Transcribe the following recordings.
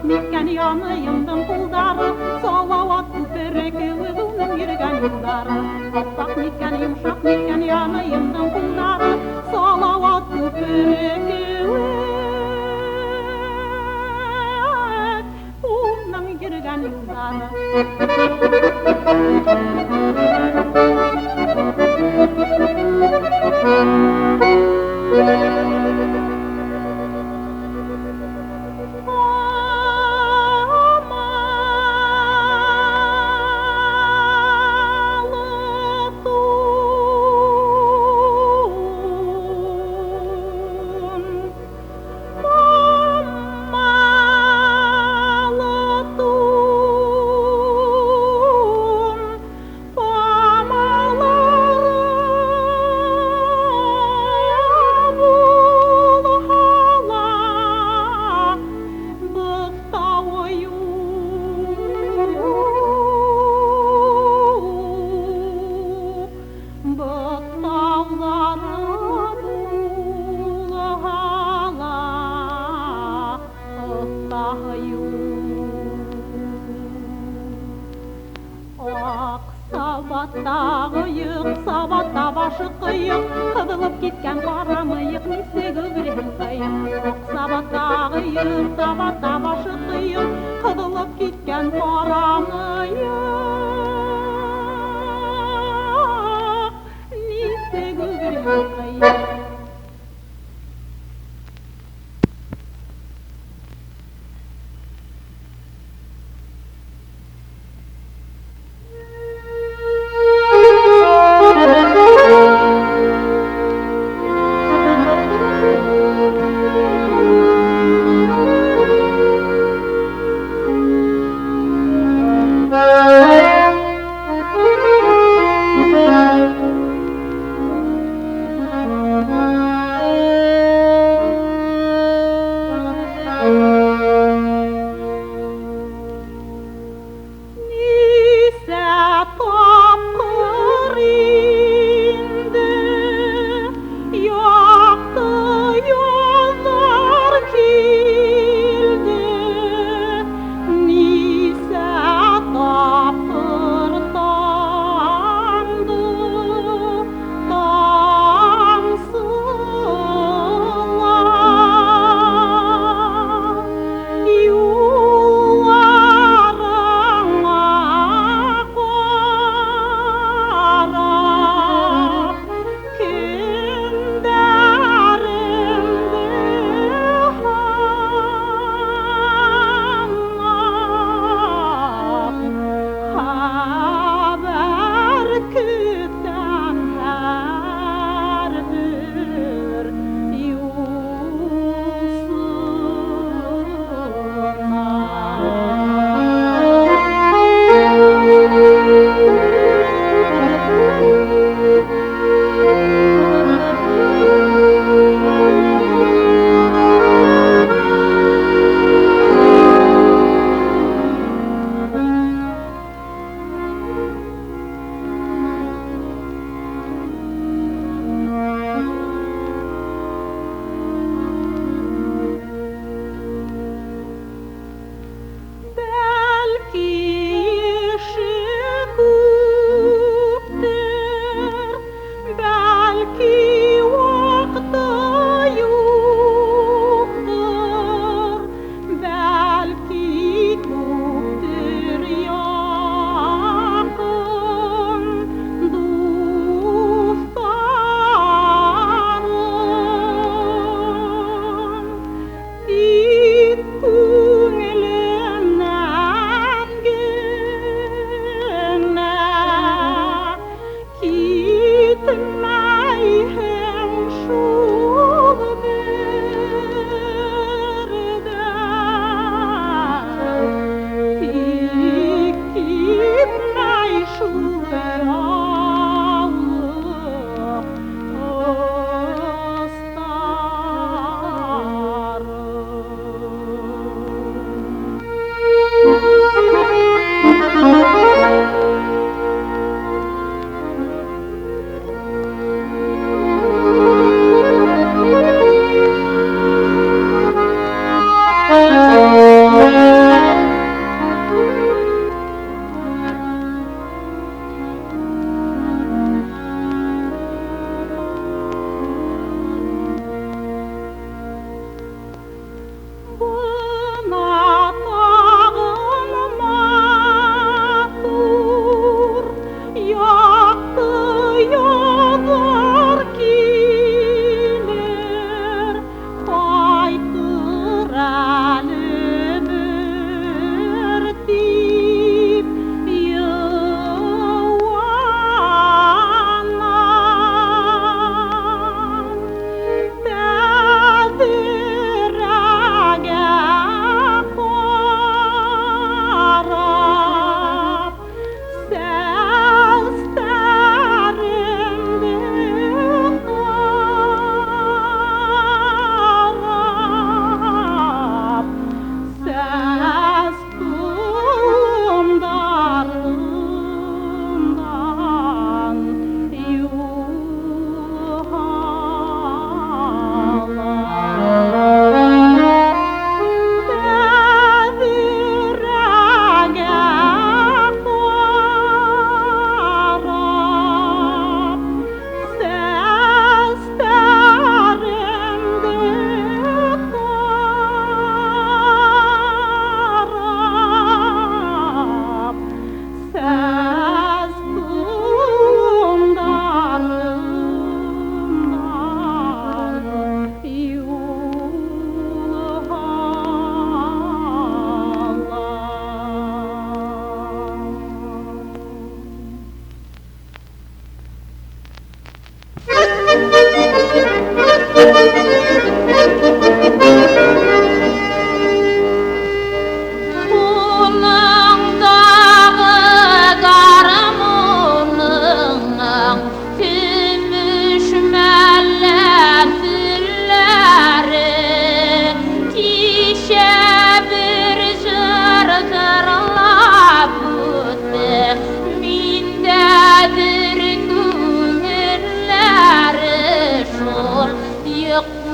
Mikkan yanıyımdım kuldarı, salavat ütereke uzunum yürgen yıldarı. Appak mikkan yumuşak mikkan yanıyımdım kuldarı, Сабаттағы йық, сабатта башы қиық, қыдылып кеткен қара миық, несі көбірек қиық. Сабаттағы йық, сабатта башы қиық, қыдылып кеткен қара миық, несі көбірек қиық. Bye.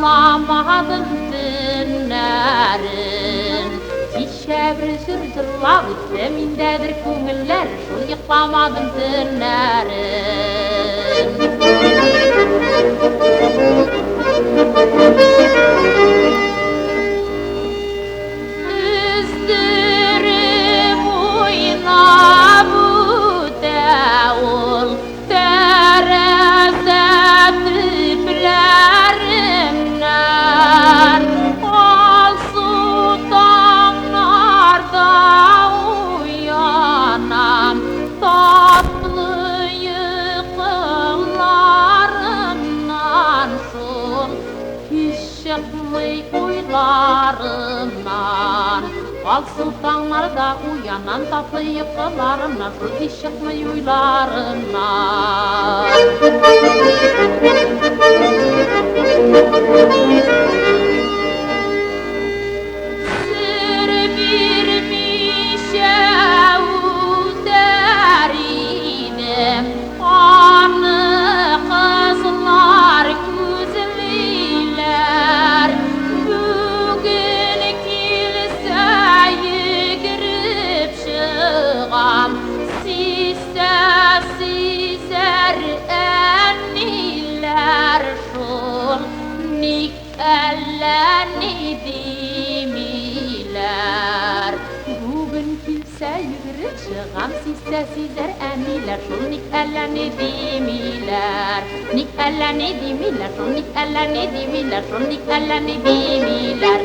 Ağlamadım günlerin Çiçevri sürdürlav Zemindedir köngüller Şul yıklamadım günlerin Üzdürüm oynab davul Tereze tüplerimden Al sultanlarda uyanam Tatlı yıkılarımdan Şul pişikli uylarımdan Al sultanlarda uyanan tatlı yıkılarımdan Şul pişikli uylarımdan Sır birmişe uderinem Anı kızlar güzeliler Bugün kilseye girip çıkam Sizer enniler şul Nikelleni dimiler Bugün kilseye girip çıkam Sizer enniler şul Nikelleni dimiler Nikelleni dimiler şul Nikelleni dimiler şul Nikelleni dimiler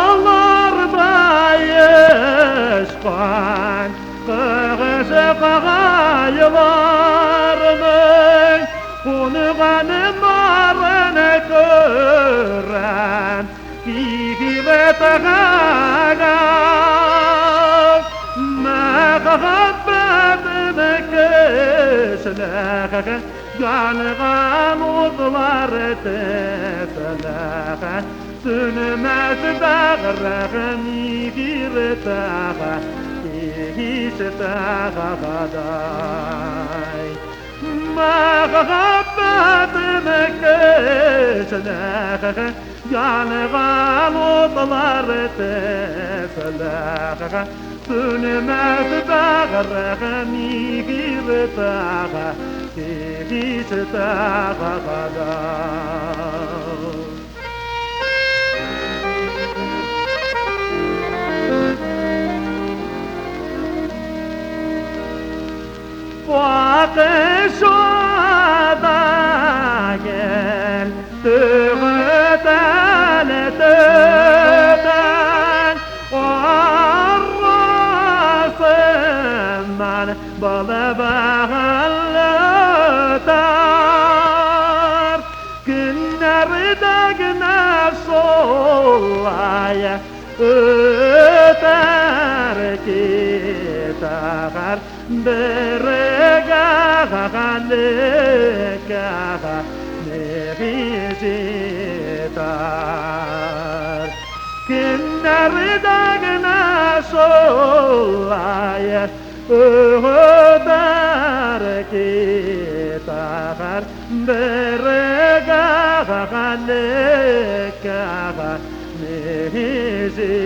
Havalarda yaşkan Kığışı kağayılarının Kunuğanımarını gören Kihibet ağam Mehabbetini kışlağı Yanğan uzlar teselağı Sönmez dağrağın bir dağa Hiç dağa kaday Mehabbetini kışlağı Yanğan uzlar teselağı Sönmez dağrağın bir dağa Hiç dağa kaday Bakışada gel Tığıdan tığdan Arasından balı bağlılar Günlerde güneş solaya Öter gitar Bergaga nevisitar Günlerde güneş olaya Öder gitar Bergaga nevisitar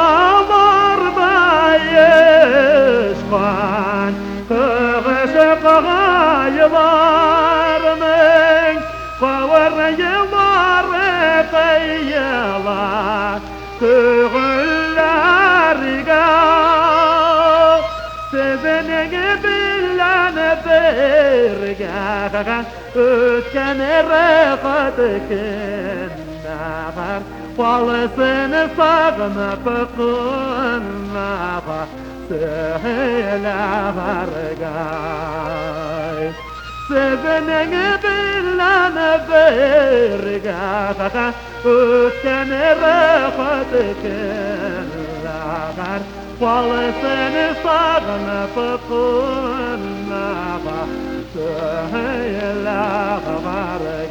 Havalarda yaşkan Kığışı kağayılarının Kavur yılları kıyılar Kığıllarga Seveni bilen birge Ötken rekat kınnar Falısını sağınıp kınlağa söyle vargay Sevinin billanı birgağa Ötken rahat kınlağa Falısını sağınıp kınlağa söyle vargay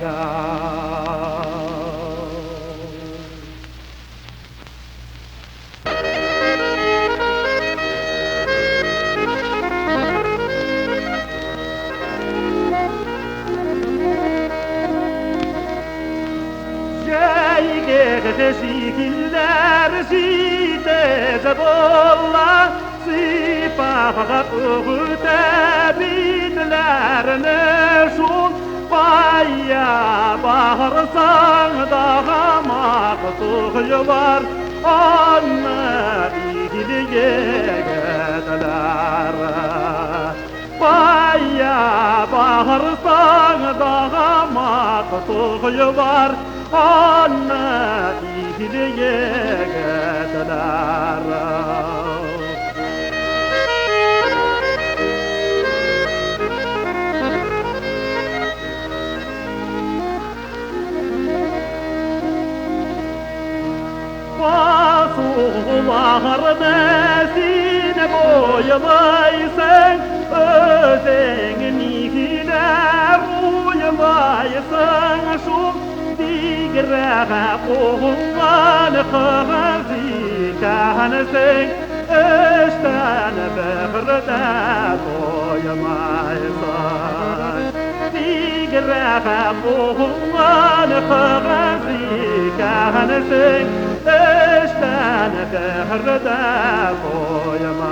Şekiller şiddet bolla Sipahat uğuta binlerine şun Baya bağırsan daha maqtuğu var Anna iyiliğe gediler Baya bağırsan daha maqtuğu var Anna iyiliğe gediler Sular nesine boyamaysın Özün nihine uyamaysın Şu digreğe qoğungan kızikansın Öşten böhrde boyamaysın Digreğe qoğungan kızikansın Öşten böhrde boyamaysın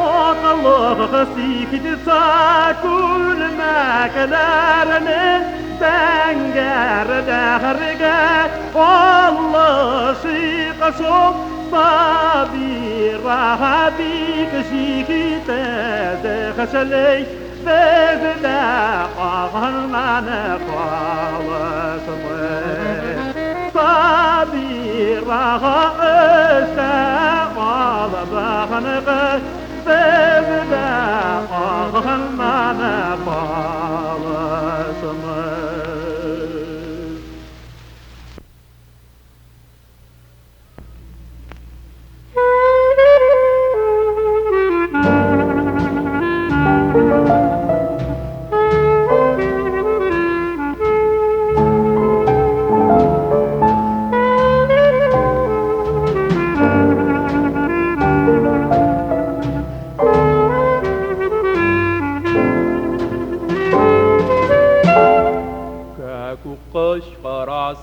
Ağalığı sikdisa gülmeklerini Denger derge Allah şıqşım Sabira bik şikite zıxşıley Bezde ağırmanı qalısmı Sabira öste ağabağınığı Bezde ağırmanı qalısmı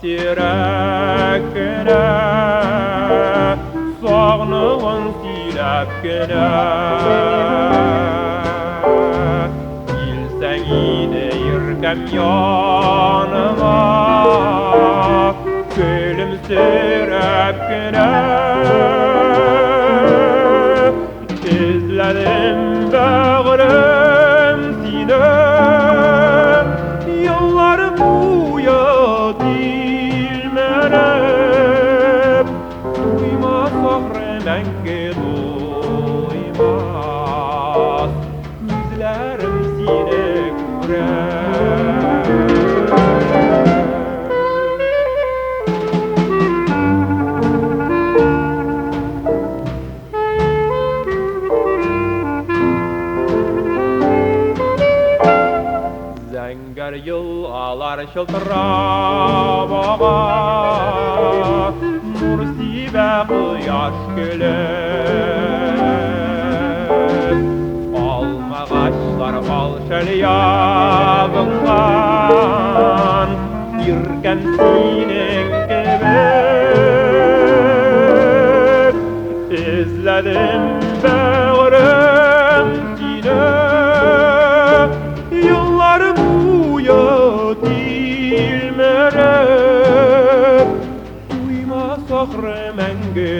Sirakna Soğnuğun silapkına Bilsen yine yırgam yanıma Gülümsürapkına İzledim bağrım sine Yıllar buya dilmerep Duyma sahremenge duymaz Yüzlerim sine kurep Zengar yıllar şıltırab ağa Nursibe kıyaş gülüm Alma ağaçlar balşal yağıngan Yirgen sinin gibi İzledim bağrım sine Yıllar buya dilmerep Duyma sahremenge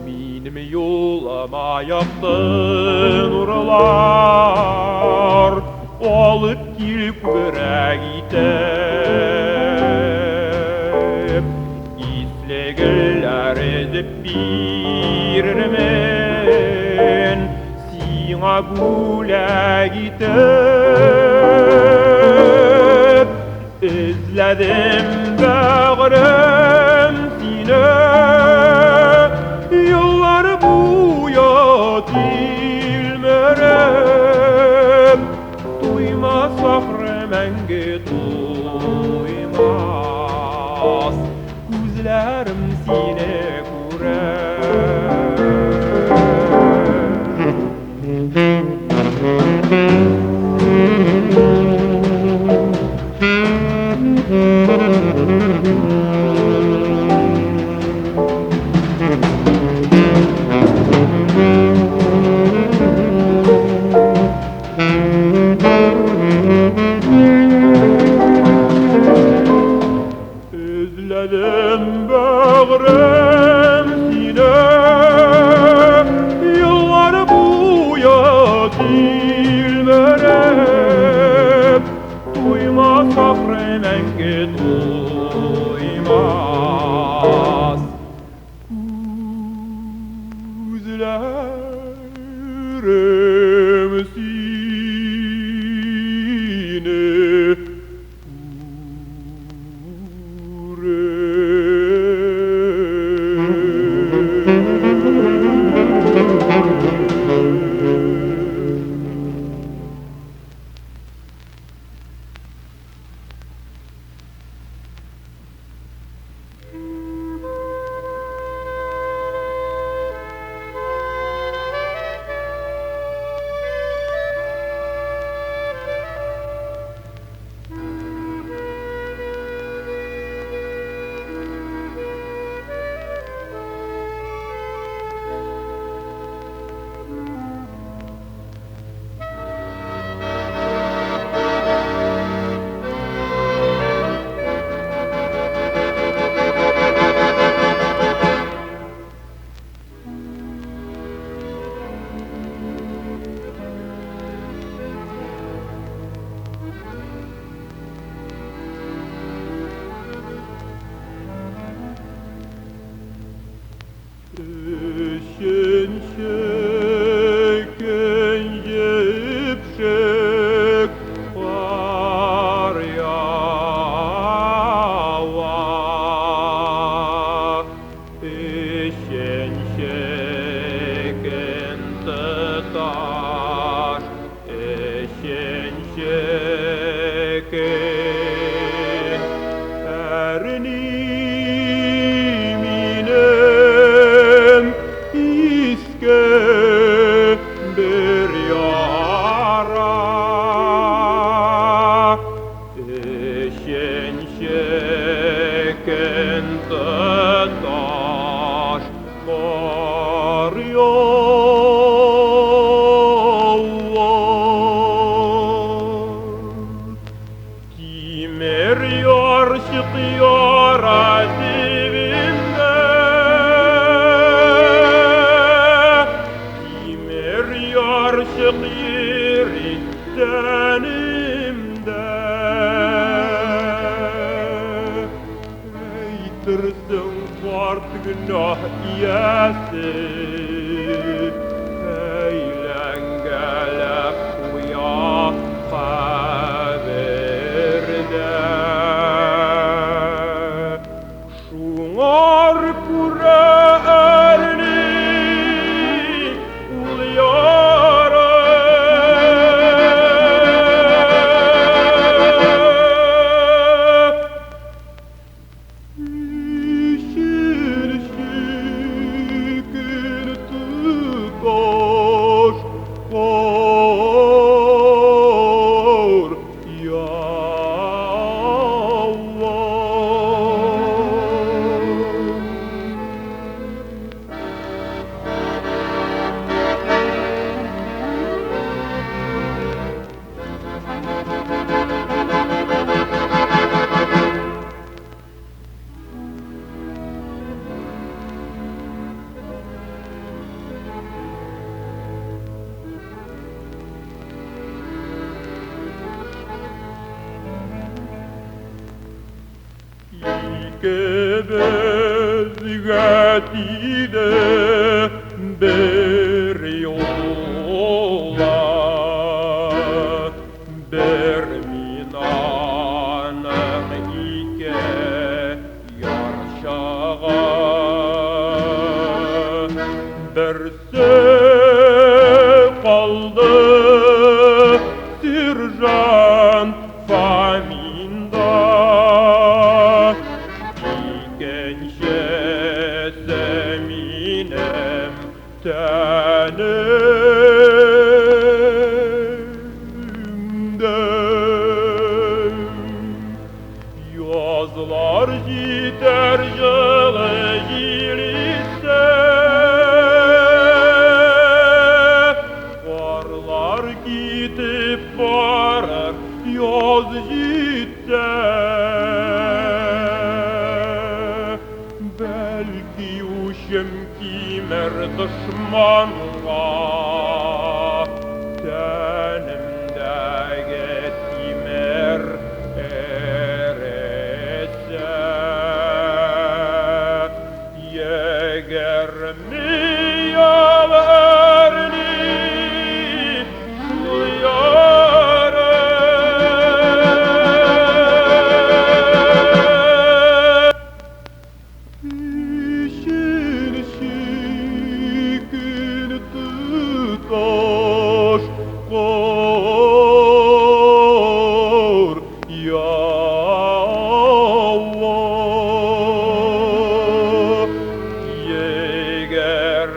Benim yoluma yaktın oralar, alıp gelip börek itip, islegiller edip birmen, sina bulak itip, izledim bağrım seni. Yıllar buya dilmerem, duyma sahremenge duymaz, gözlerim seni özledim bağrım sine, yıllar buya dilmerem, duyma sahremenge duymaz, gözlerim sine. Eşen şeken yepşek var yava, eşen şeken tetaş, eşen şeken erni bir yara, eşen şeken taş var yollar, kimer yar çıkıyor azimimde, Yarışık yeri tenimde, eytirsin fart günah iyesi, eylengele kuya haberde, şunar kure erni uluyor. getide bir yola bir minanın ike yarşağa birse kaldı sirjan faminda ikenşe seminem tenimde yazlar gider yılı gilise karlar gidip varar yaz gitte belki uşum kimer düşmanğa tenimdege timer erese yeger mi yaverni yare işin şikil tutaş kor ya Allah yeger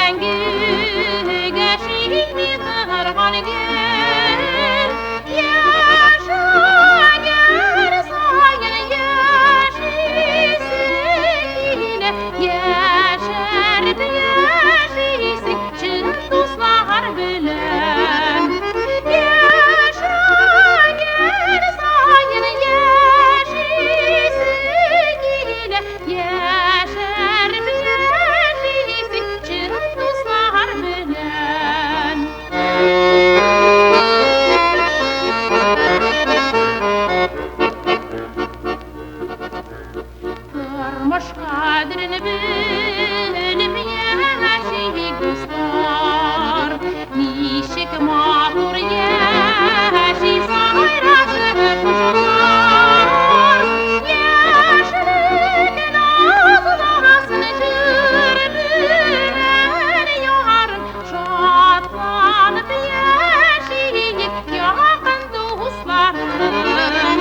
мәңгіге шейме тұрған гүл, яшагер сайын яшисің, яшәріп яшисің, шын достар білін. Яшагер сайын яшисің, яшәріп яшисің, шын достар білін. Тұрмыш қадірін біліп яшейік достар, нешік матур яшей сайрашы құшар. Яшілік назласын жүрбір ярым, шатланып яшейік яқын достарым.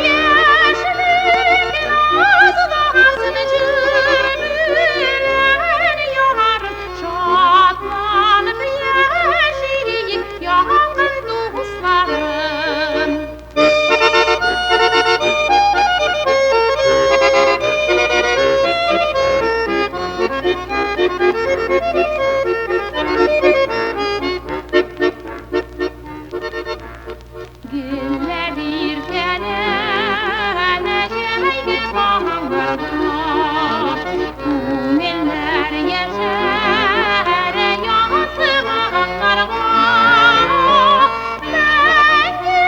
Яшілік назласын жүрбір ярым, шатланып яшейік яқын достарым. Güller irkelene şeyge bağlarına, Күңелләр яшәр ясыма карга. Мәңге,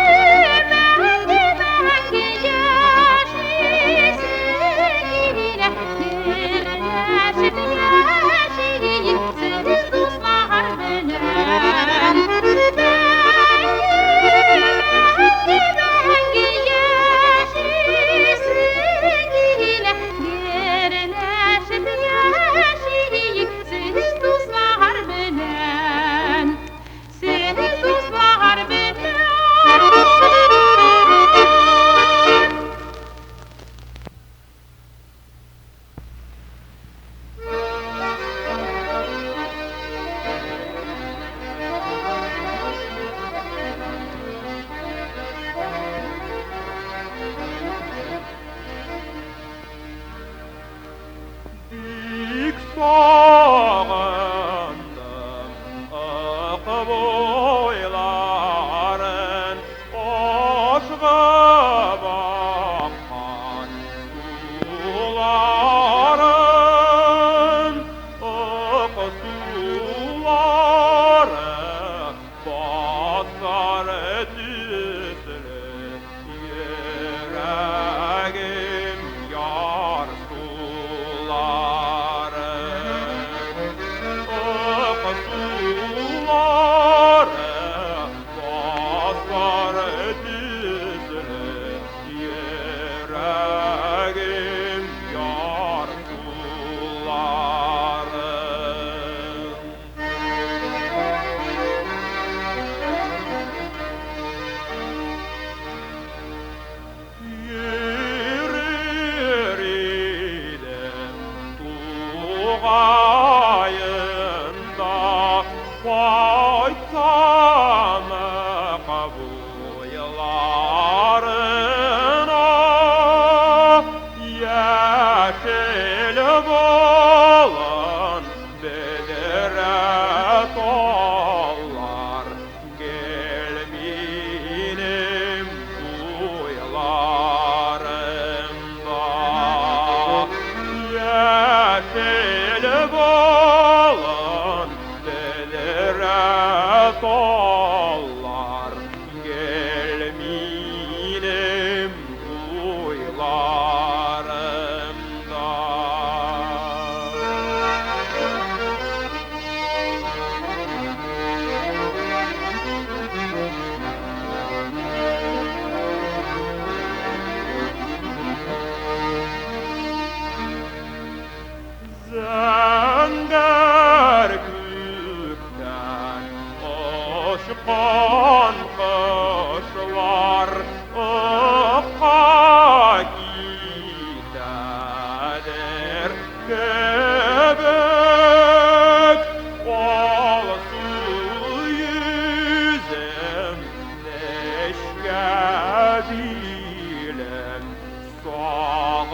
мәңге, мәңге яшисең, гөрләшеп яшәйик сез дуслар белән. Мәңге яшисең, гөрләшеп яшәйик сез дуслар белән. Сез дуслар белән. Bik sağandım ak boyların, aşka bakan suların, ak suları basar düzlü yüreğim yar suları. Ak suları basar düzlü yüreğim yar suları. Yürür idim tuğayında, koysam kabuylarına. Yeşil bulan bedere tollar, gelminim duylarımda. Yeşil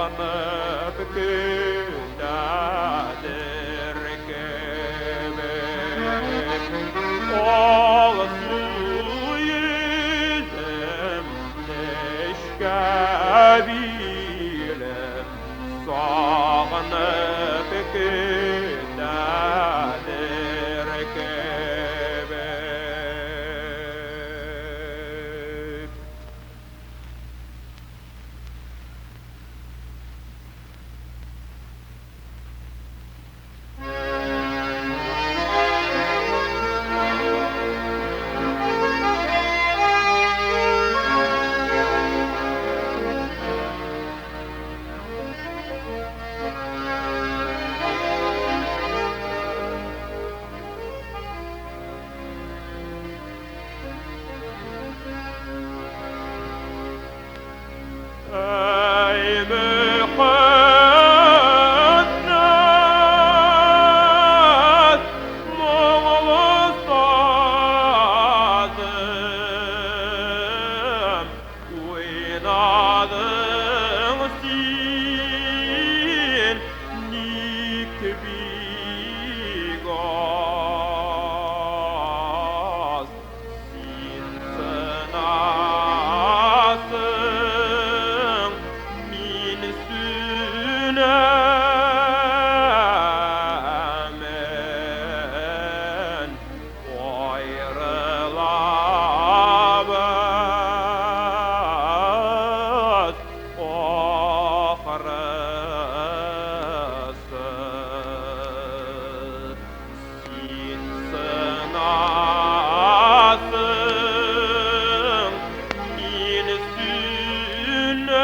sağınıp gündadır kebep. Ol su yüzüm neşkebilem, sağınıp gündadır kebep. Ey mukaddes Moğolistan'ım, oynadın sin nikbigaz, sin sınasın min sünemen, ayrılabız ohrısı. Sin sınasın min sünemen,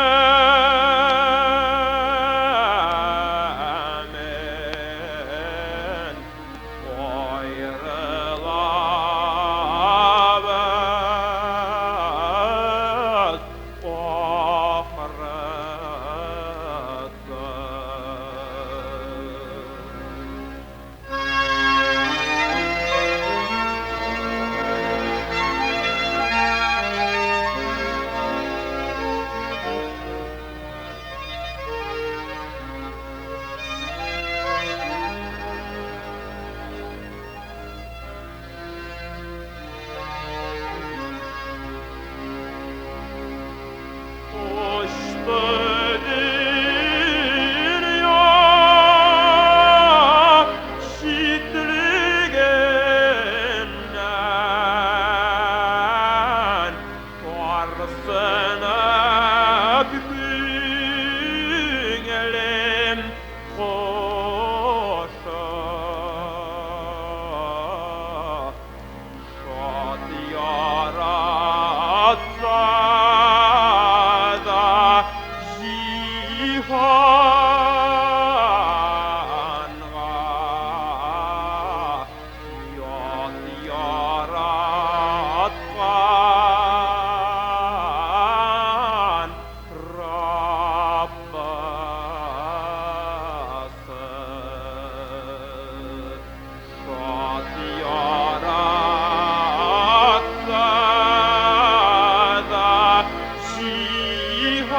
ayrılabız ohrısı. Uçtu dünya şidriginden, varsına köngülüm hoşa. Şad yaratsa da cihanğa, yad yaratgan Rabbası. Şad yaratsa da cihan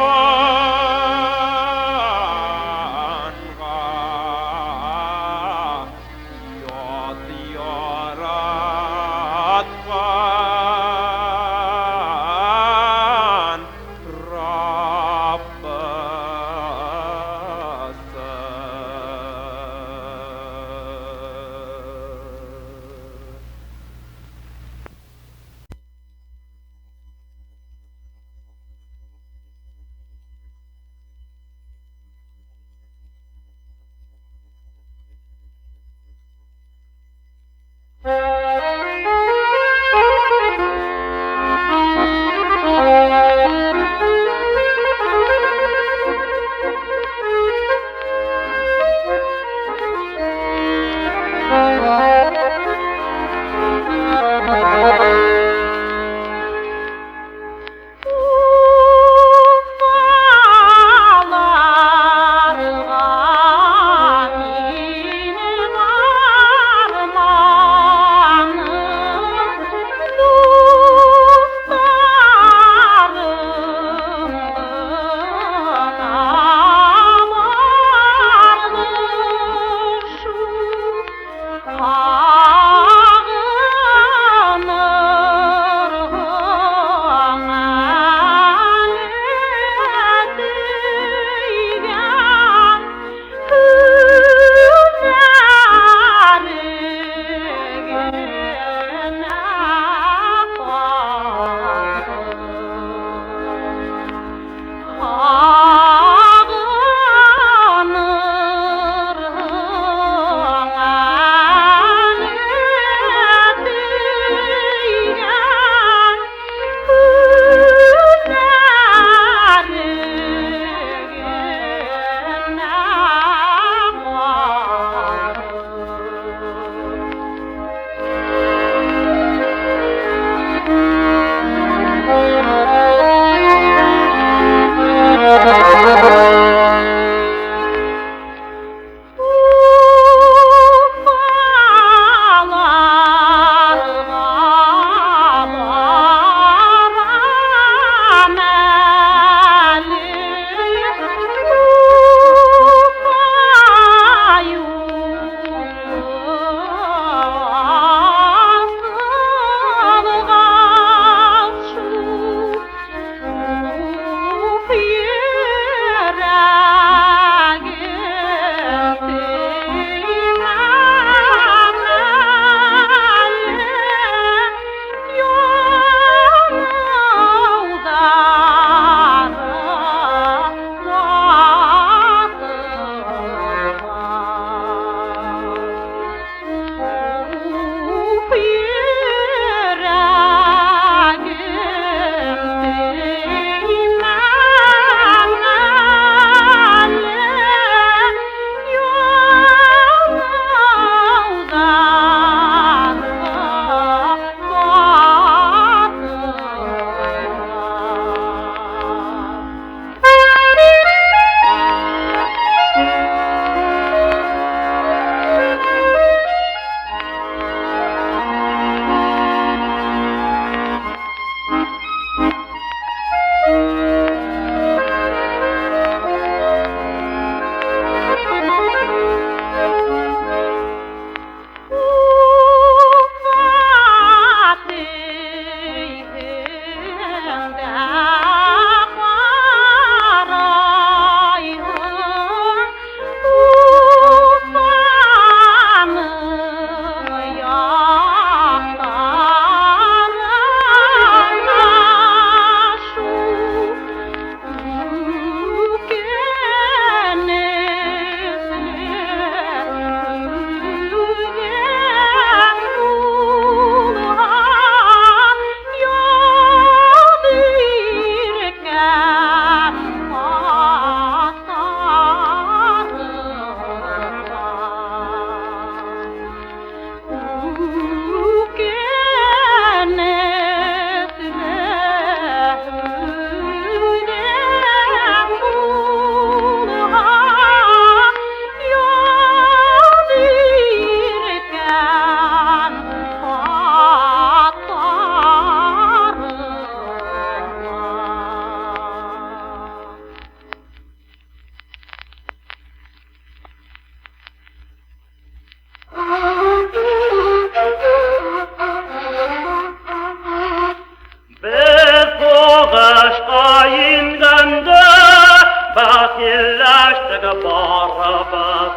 көштігі барыбыз.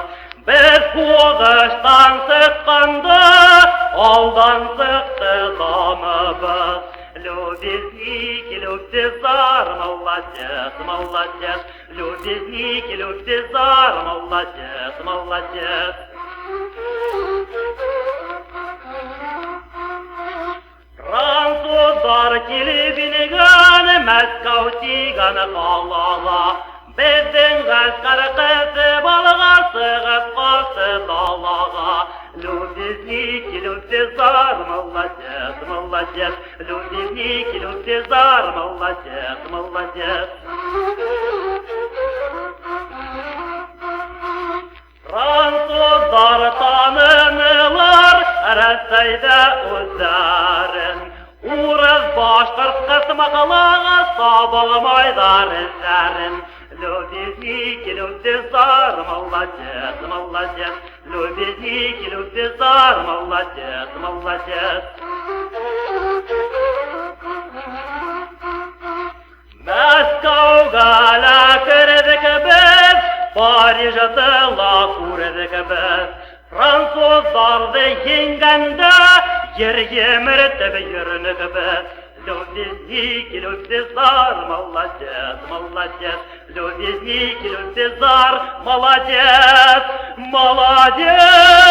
Біз соғыштан сыққанды, алдан сықты замыбыз. Любезники, любезар, молодец, молодец. Любезники, любезар, молодец, молодец. Француздар келіп енеген, Мәскәу тиген қалаға. Біздің ғаскар қысып алға, сығып қасы далаға. Любезники, любезар, молодец, молодец. Любезники, любезар, молодец, молодец. Француздар танынылар, Рәсәйдә өздәрен. Урыс башқұрт қысмақалаға, сабылмайдар іздәрін. Любезники, любезар, молодец, молодец. Любезники, любезар, молодец, молодец. Мәскәүгә лә кердек без, Парижды ла күрдек без. Француздарды еңгәндә, ер емертеп йөрдек без. Любезники, любезар, молодец, молодец. Любезники, любезар, молодец, молодец.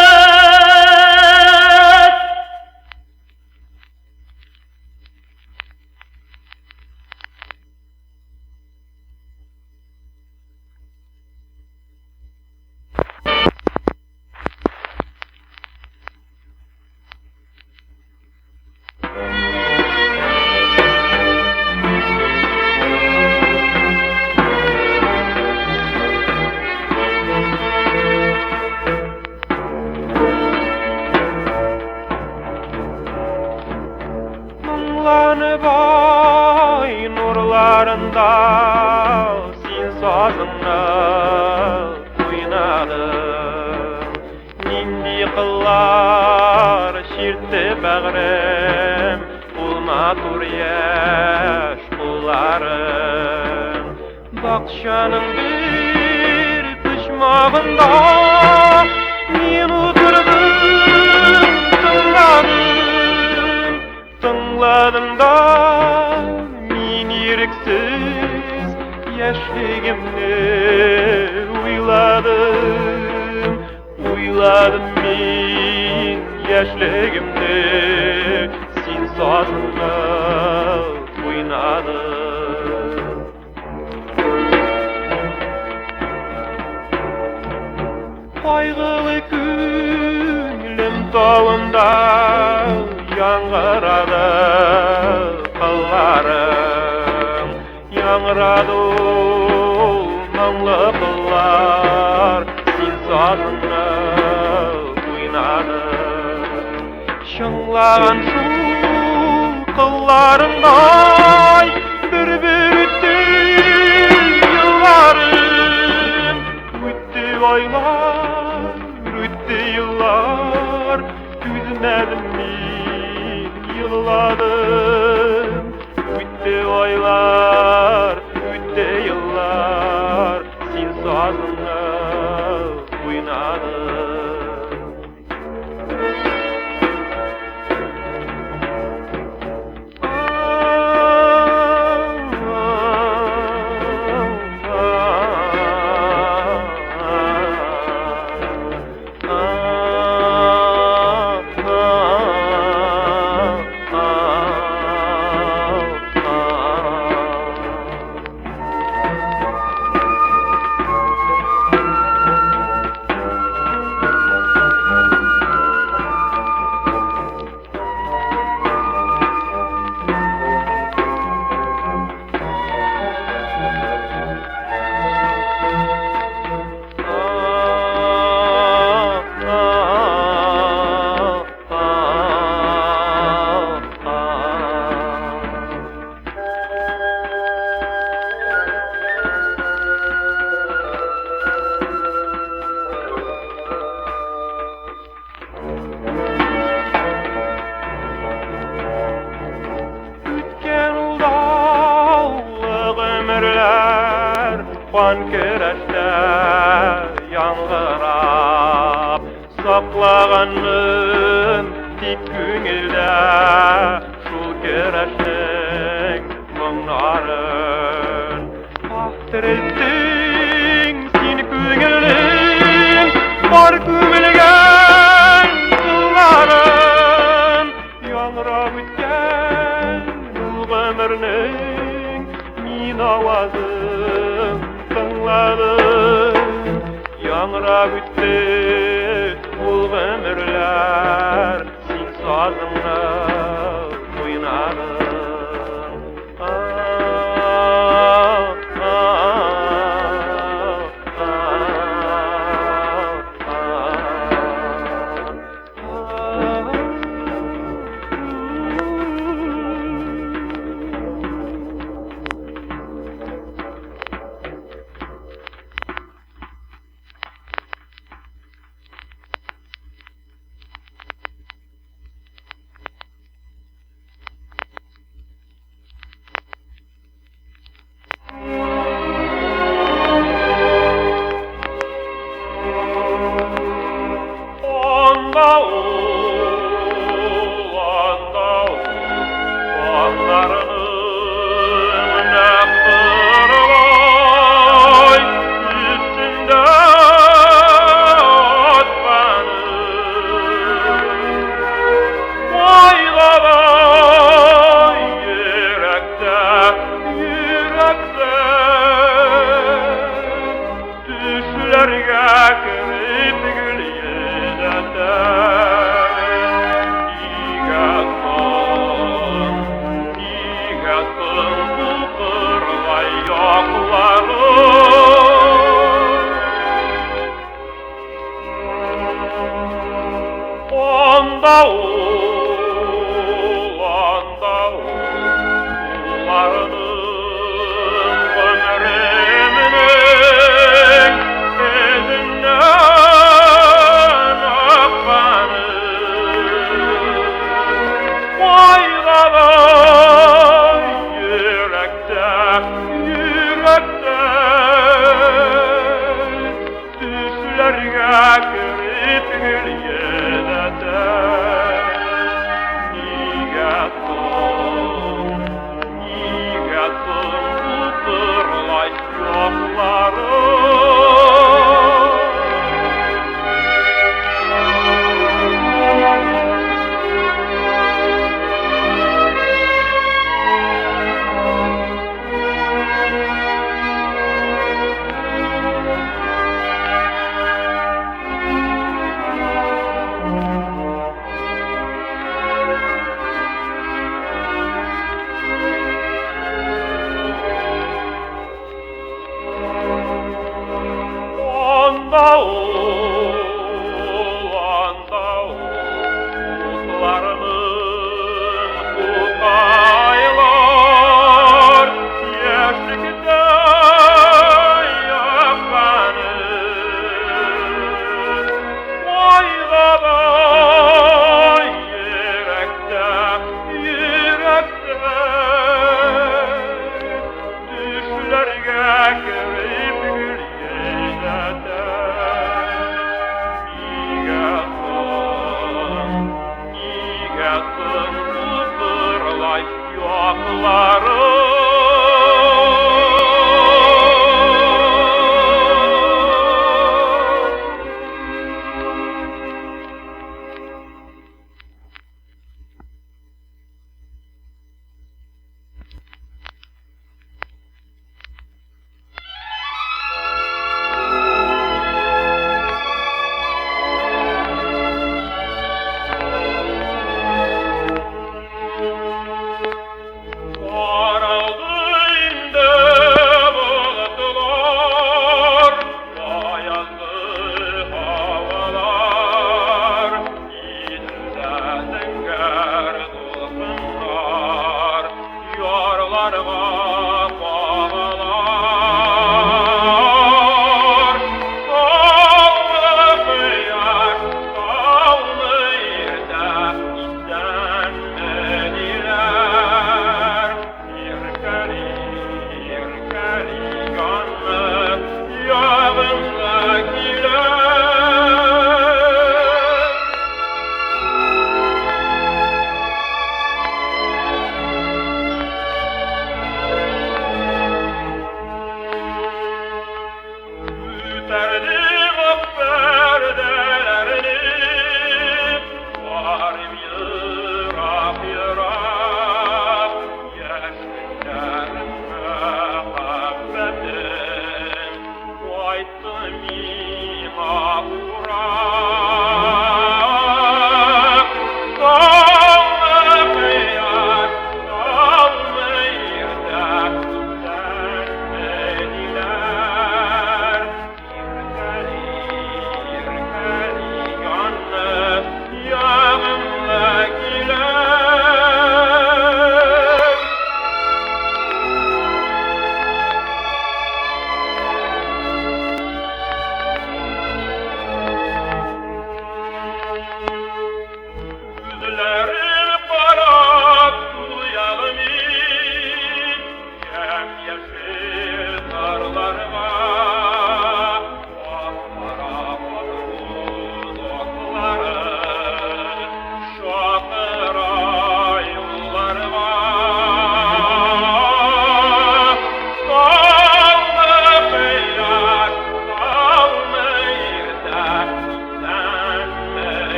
Ay nurlarında sin sazını oynadın. Nindi kıllar şirtti bağrım, bulma dur yaş kulların. Bakşanın bir pişmağında min oturdum, tınladım da min yeriksiz yaşlığımı uyladım, uyladım min yaşlığımı sin sazınla oynadım. Kaygılı gönlüm dalında Яңғырады қылларым, яңғырады мұңлы қыллар, сен сазыны ойнады. Шыңлаған шу қылларындай, бір-бір өтті yıllarım, өтті айлар, өтті yıllar, түзмәдім yıllarım, ütte aylar, ütte yıllar, sin sazınla oynadım. яңғырап саклаганмын тик күңелдә шул көрәшнең моңнарын Hasretin sin күңелең бар күмелгән суларын яңрап үткән ул гомернең мин авазын тыңладым яңрап үтте ул гомерләр син сазыңны уйнадың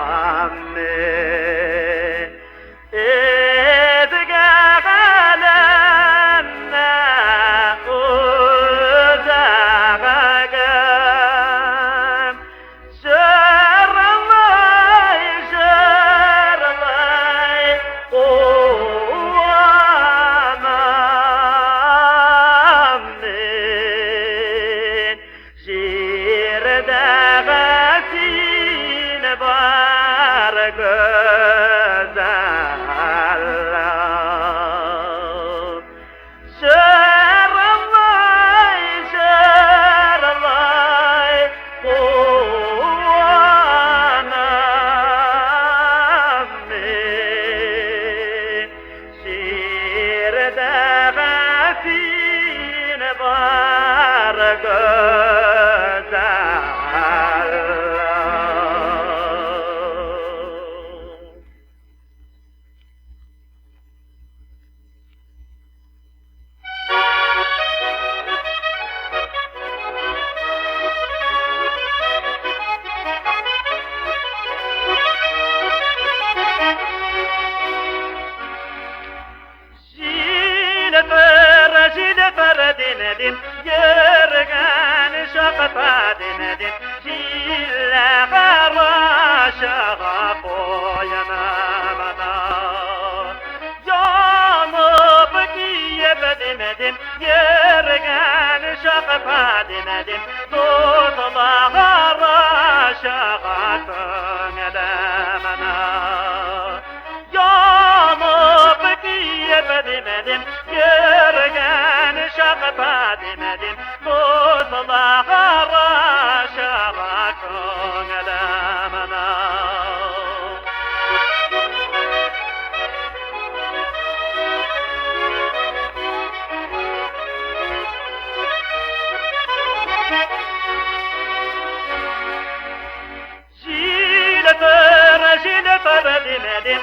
Mangalaname güzeller. Şeralay, kuanam şirde gafin var güzeller. Jilfer dinedin, yergen şakta dinedin, jille garaşağa koyanamana. Yanıp giyip dinedin, yergen şakta dinedin, tutla garaşağa tönedemana. Yanıp giyip dinedin, yergen şakta dinedin, tutla garaşağa tönedemana. Jilfer dinedin,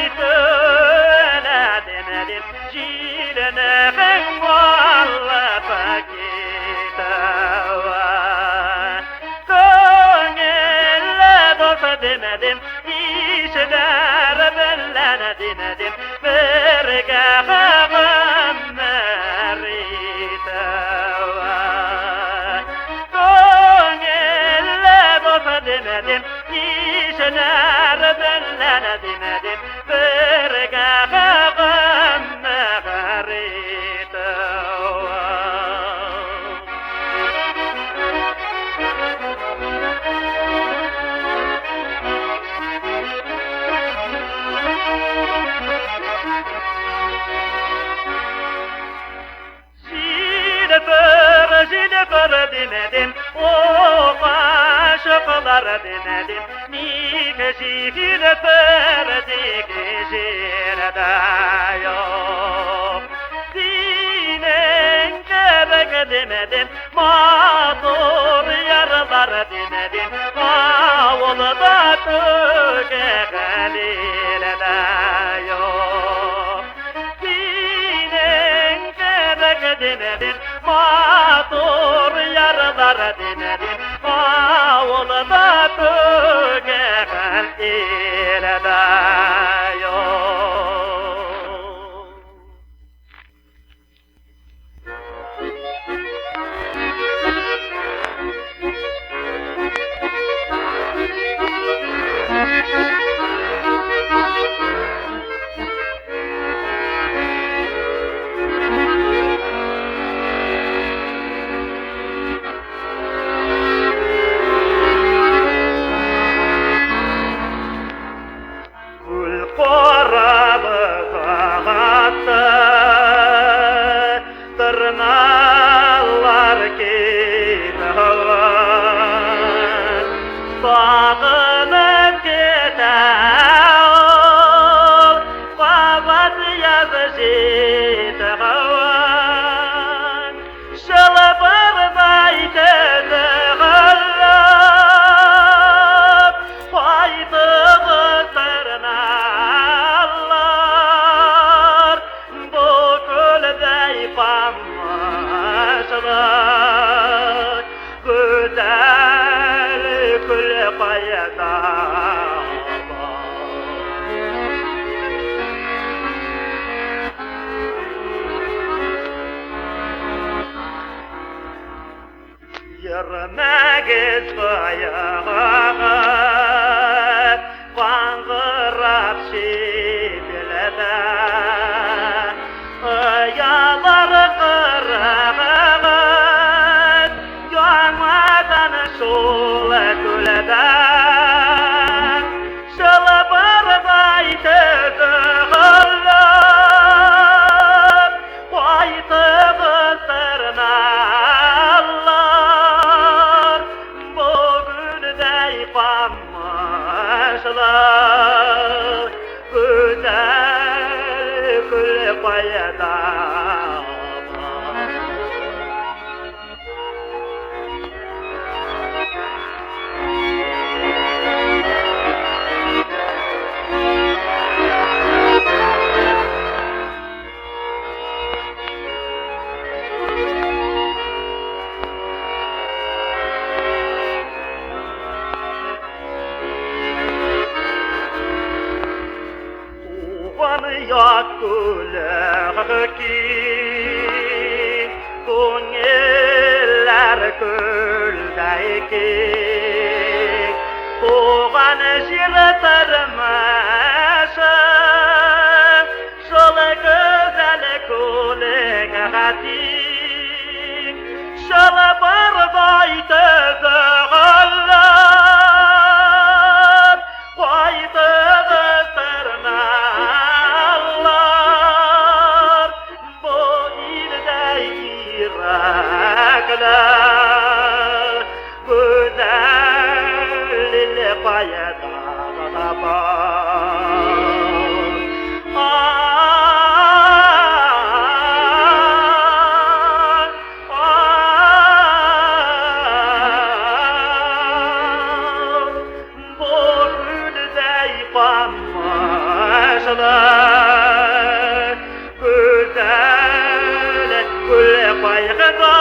itöle dinedin, jiline gengvalla pakitava. Köngelle dost dinedin, işler bellene dinedin, verge gağım meritava. Köngelle dost dinedin, işler bellene dinedin, verge gağım meritava. Jilfer dinedin, o aşıklar dinedin, nike jilfer dikişirde yok. Dinen gerek dinedin, mağdur yarlar dinedin, avulda tükekelilde yok. Dinen gerek dinedin, mağdur yarlar dinedin, avulda tükekel ilde yok. Tırnaklar kitavlar, sağınıp gitar, kavat yazıcı tağlar, şılbırday tezgırlar, faydığı tırnaklar, bu külde pamlaşlar, güzel kül kayda. Yürümegiz bayağı, vangırap şidilede, yalar kırağız, yanmadan şul külede, Yaşlar güzel gül bayada yakılar ki Ko'ngillar ko'ldayki Tuğan jirtirmasa Şol güzel ko'lgating Şol barday tezg'allar güzel gül baygıda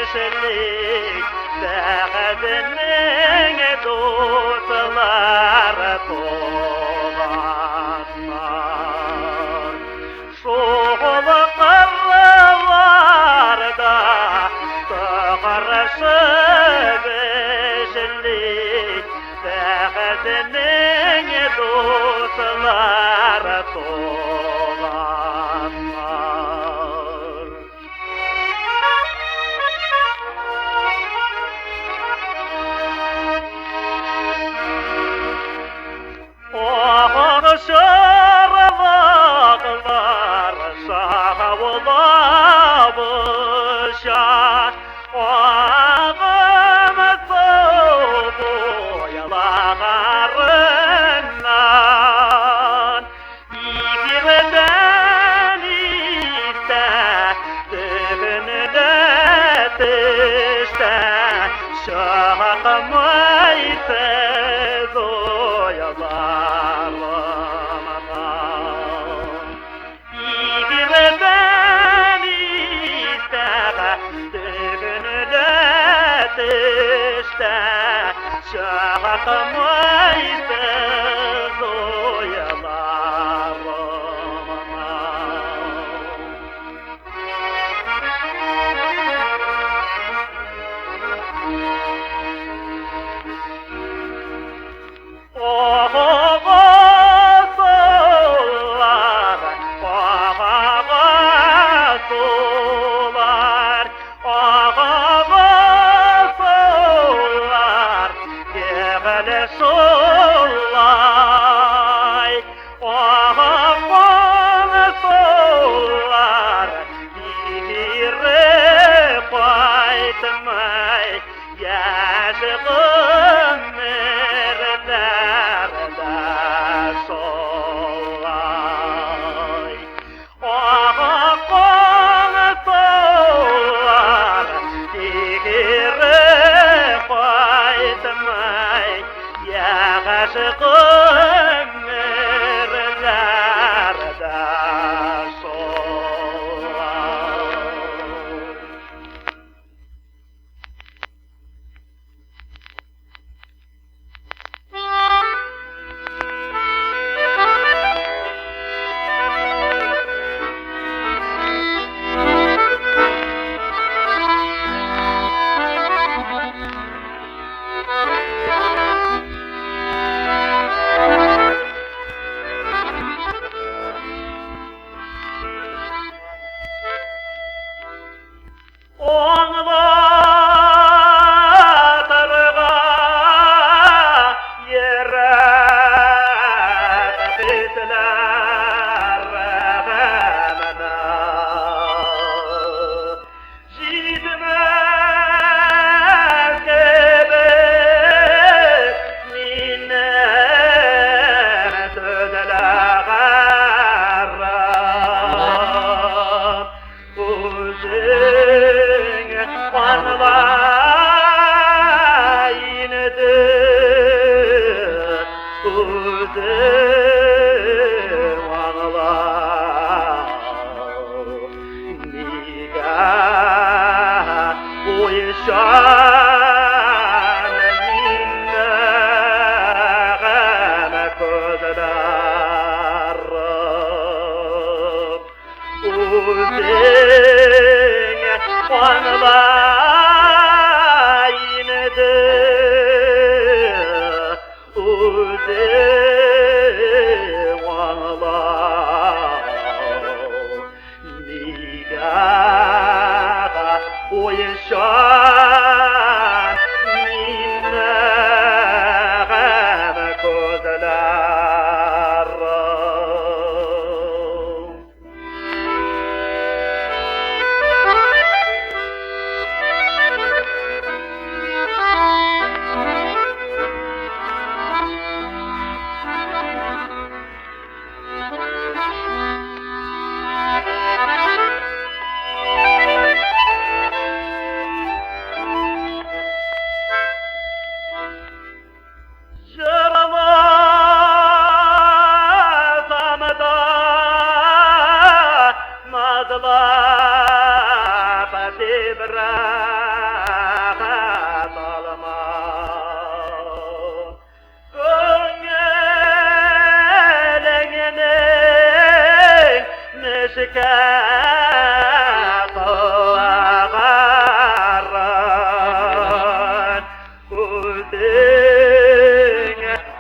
Beşlik dağdının dostları dolanlar. Şoğlu kırlarda dağarışı beşlik dağdının dostları dolanlar. Şarabaklar savulamışa ağım soğuyalarından İgirden iste dibini de tişte şahmayse şahmaydı zoyalarıma. Sollay, sollar, diri paytmay, yaşığım nerelerde sollay. Sollar, diri paytmay, yaşığım nerelerde sollay.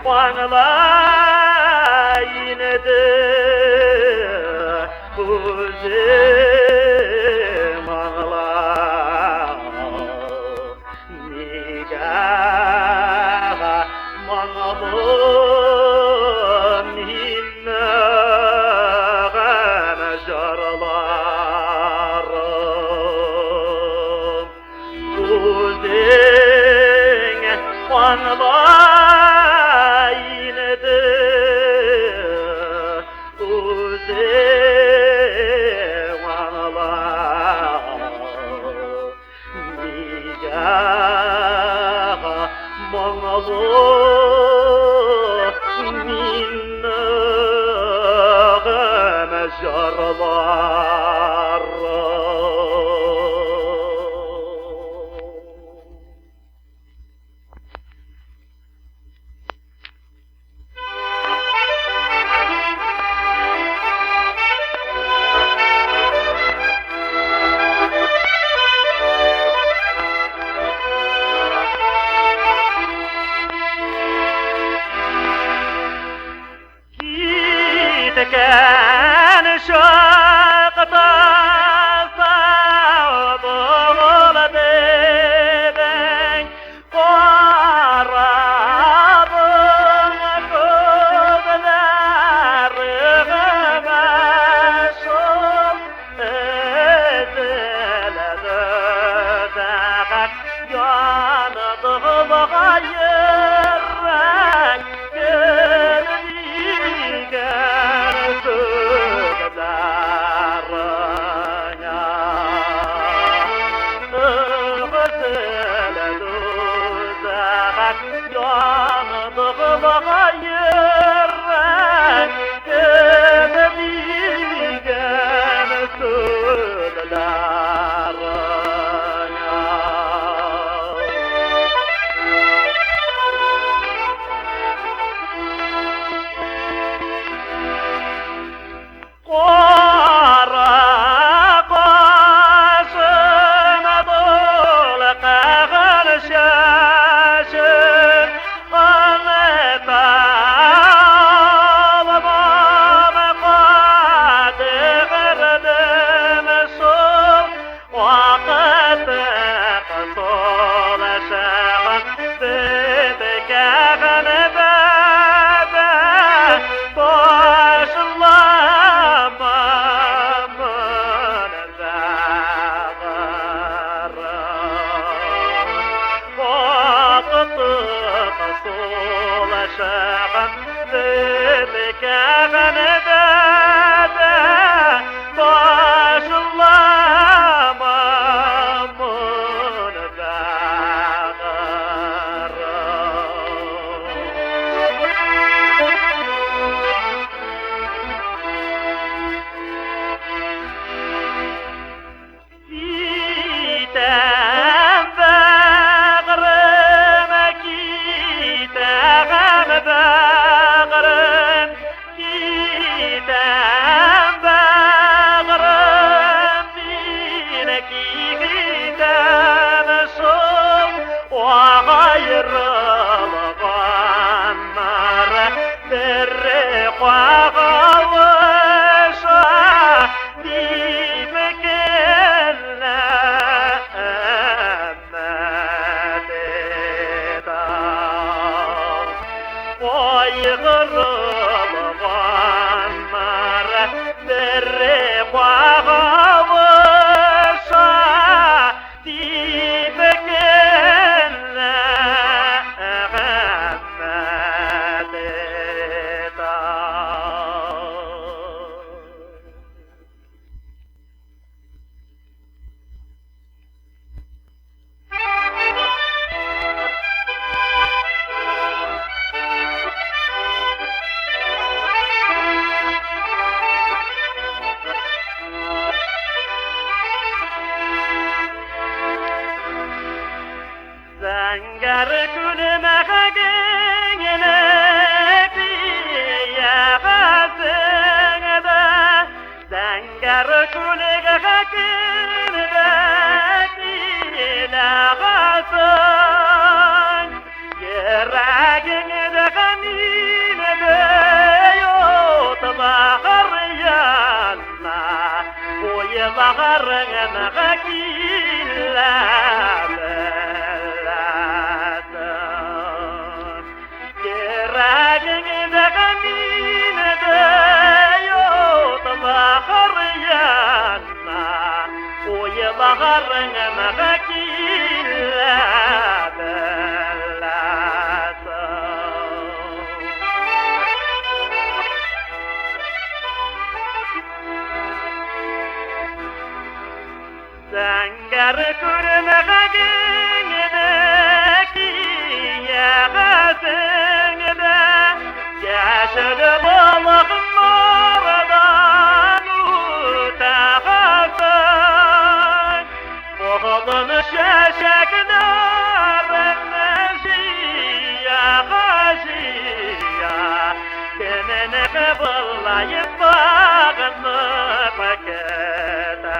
Vanla yine de uzim ağla nigaha manalım hinnağana jarlarım uzin vanla yine de uzim ağla nigaha manalım hinnağana jarlarım كان شاقطا صابول بيبين قرب كود الرغم شوف ازل دغك ينضغ غيرك Yeragin de minede yot baharyanna oy baharına gakilladın Geragine minede yot baharyanna oy baharına Zangar kurmağa gine ki yağasında yaşadı balığın maradan utağasın Oğlunu şaşakına renneşiya haşiya Kenene kıbıllayıp bağını paketasın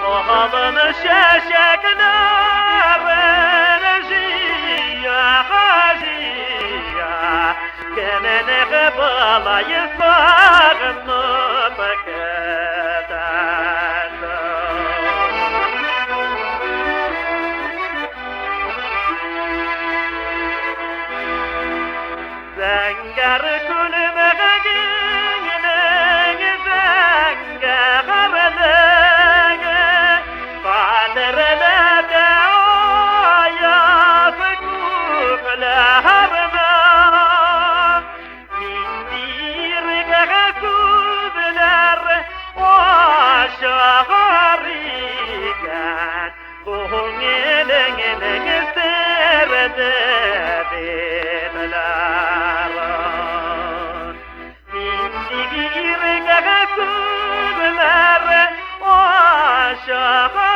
Oğlunu şaşakına renneşiya haşiya Kenene kıbıllayıp bağını Zangar kulmağa gine zangarlığı Kaderlerde ayası kuklarına Mindir gagakuzlar o şahariken Kuhun elini serdi dediler Mindir gagakuzlar o şahariken